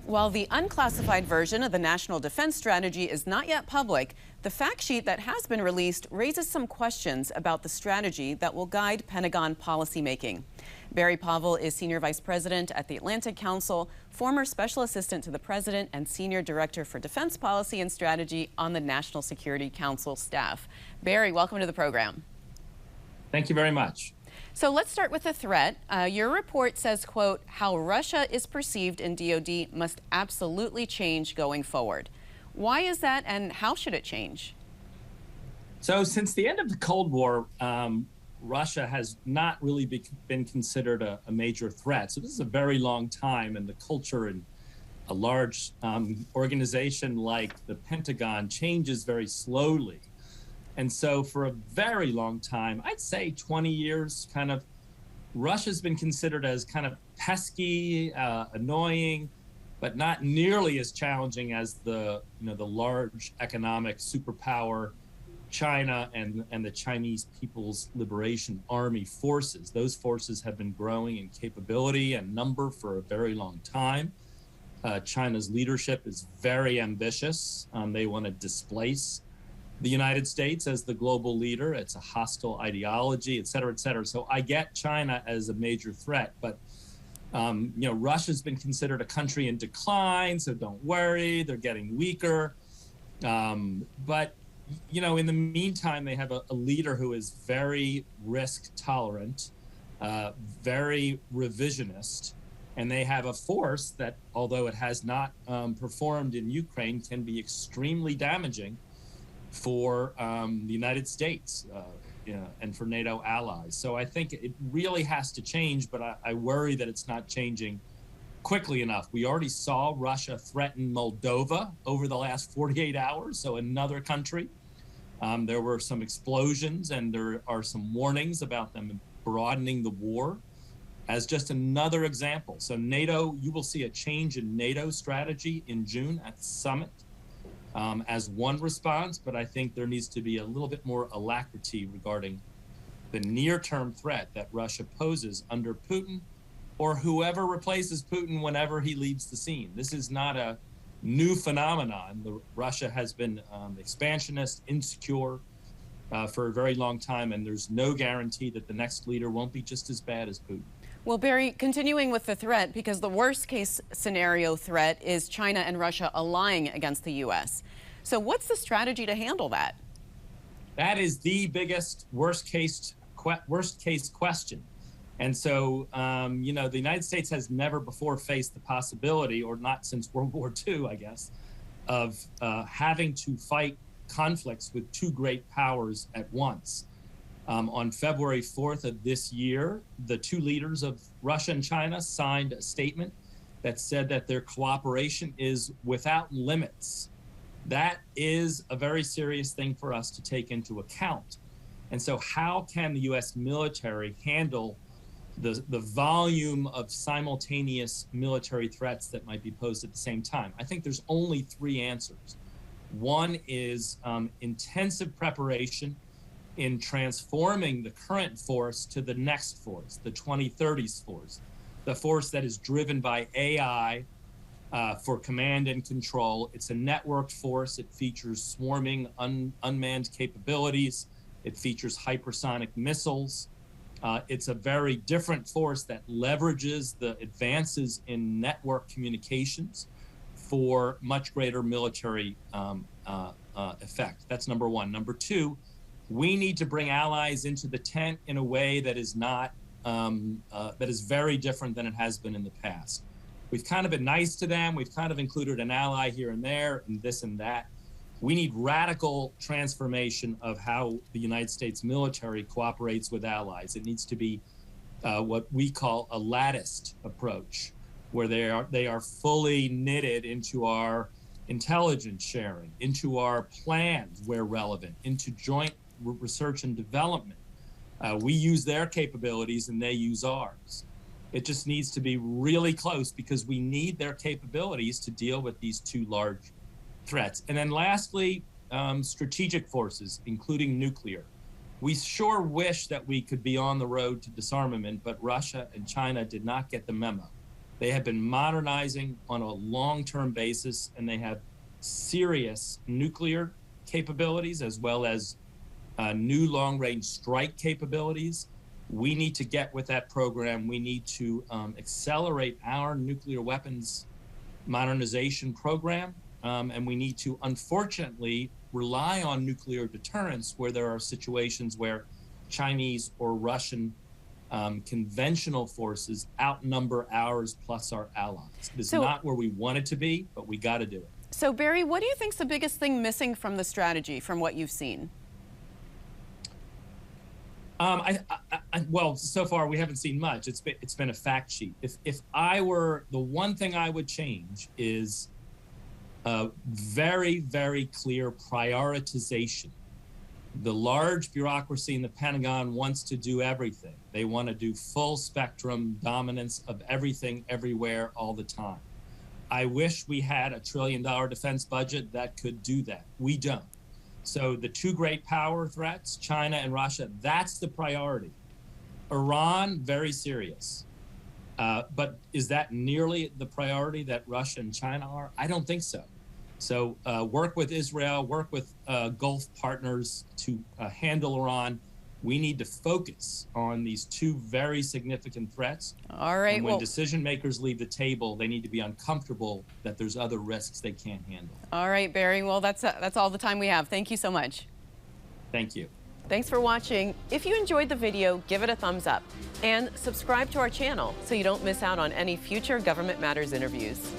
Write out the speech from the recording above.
While the unclassified version of the National Defense Strategy is not yet public, the fact sheet that has been released raises some questions about the strategy that will guide Pentagon policymaking. Barry Pavel is Senior Vice President at the Atlantic Council, former Special Assistant to the President, and Senior Director for Defense Policy and Strategy on the National Security Council staff. Barry, welcome to the program. Thank you very much. So let's start with the threat. Your report says, quote, how Russia is perceived in DoD must absolutely change going forward. Why is that, and how should it change? So since the end of the Cold War, Russia has not really been considered a major threat. So this is a very long time, and the culture in a large organization like the Pentagon changes very slowly. And so for a very long time, I'd say 20 years, Russia's been considered as kind of pesky, annoying, but not nearly as challenging as the large economic superpower China and the Chinese People's Liberation Army forces. Those forces have been growing in capability and number for a very long time. China's leadership is very ambitious. They want to displace the United States as the global leader. It's a hostile ideology, et cetera, et cetera. So I get China as a major threat, but Russia's been considered a country in decline, so don't worry, they're getting weaker. But in the meantime, they have a leader who is very risk tolerant, very revisionist, and they have a force that, although it has not performed in Ukraine, can be extremely damaging for the United States and for NATO allies. So I think it really has to change, but I worry that it's not changing quickly enough. We already saw Russia threaten Moldova over the last 48 hours, so another country. There were some explosions, and there are some warnings about them broadening the war as just another example. So NATO, you will see a change in NATO strategy in June at the summit. As one response, but I think there needs to be a little bit more alacrity regarding the near-term threat that Russia poses under Putin or whoever replaces Putin whenever he leaves the scene. This is not a new phenomenon. Russia has been expansionist, insecure for a very long time, and there's no guarantee that the next leader won't be just as bad as Putin. Well, Barry, continuing with the threat, because the worst case scenario threat is China and Russia allying against the U.S. So what's the strategy to handle that? That is the biggest worst case question. And so, the United States has never before faced the possibility, or not since World War II, I guess, of having to fight conflicts with two great powers at once. On February 4th of this year, the two leaders of Russia and China signed a statement that said that their cooperation is without limits. That is a very serious thing for us to take into account. And so how can the U.S. military handle the volume of simultaneous military threats that might be posed at the same time? I think there's only three answers. One is intensive preparation in transforming the current force to the next force, the 2030s force, the force that is driven by AI for command and control. It's a networked force. It features swarming unmanned capabilities. It features hypersonic missiles. It's a very different force that leverages the advances in network communications for much greater military effect. That's number one. Number two, we need to bring allies into the tent in a way that is not, that is very different than it has been in the past. We've kind of been nice to them. We've kind of included an ally here and there and this and that. We need radical transformation of how the United States military cooperates with allies. It needs to be what we call a latticed approach, where they are fully knitted into our intelligence sharing, into our plans where relevant, into joint research and development. We use their capabilities and they use ours. It just needs to be really close because we need their capabilities to deal with these two large threats. And then lastly, strategic forces, including nuclear. We sure wish that we could be on the road to disarmament, but Russia and China did not get the memo. They have been modernizing on a long-term basis, and they have serious nuclear capabilities as well as new long-range strike capabilities. We need to get with that program. We need to accelerate our nuclear weapons modernization program, and we need to, unfortunately, rely on nuclear deterrence where there are situations where Chinese or Russian conventional forces outnumber ours plus our allies. It is not where we want it to be, but we got to do it. So, Barry, what do you think is the biggest thing missing from the strategy, from what you've seen? Well, so far we haven't seen much. It's been a fact sheet. If I were, the one thing I would change is a very, very clear prioritization. The large bureaucracy in the Pentagon wants to do everything. They want to do full spectrum dominance of everything, everywhere, all the time. I wish we had $1 trillion defense budget that could do that. We don't. So the two great power threats, China and Russia, that's the priority. Iran, very serious. But is that nearly the priority that Russia and China are? I don't think so. So work with Israel, work with Gulf partners to handle Iran. We need to focus on these two very significant threats. All right. And when decision makers leave the table, they need to be uncomfortable that there's other risks they can't handle. All right, Barry. Well, that's all the time we have. Thank you so much. Thank you. Thanks for watching. If you enjoyed the video, give it a thumbs up and subscribe to our channel so you don't miss out on any future Government Matters interviews.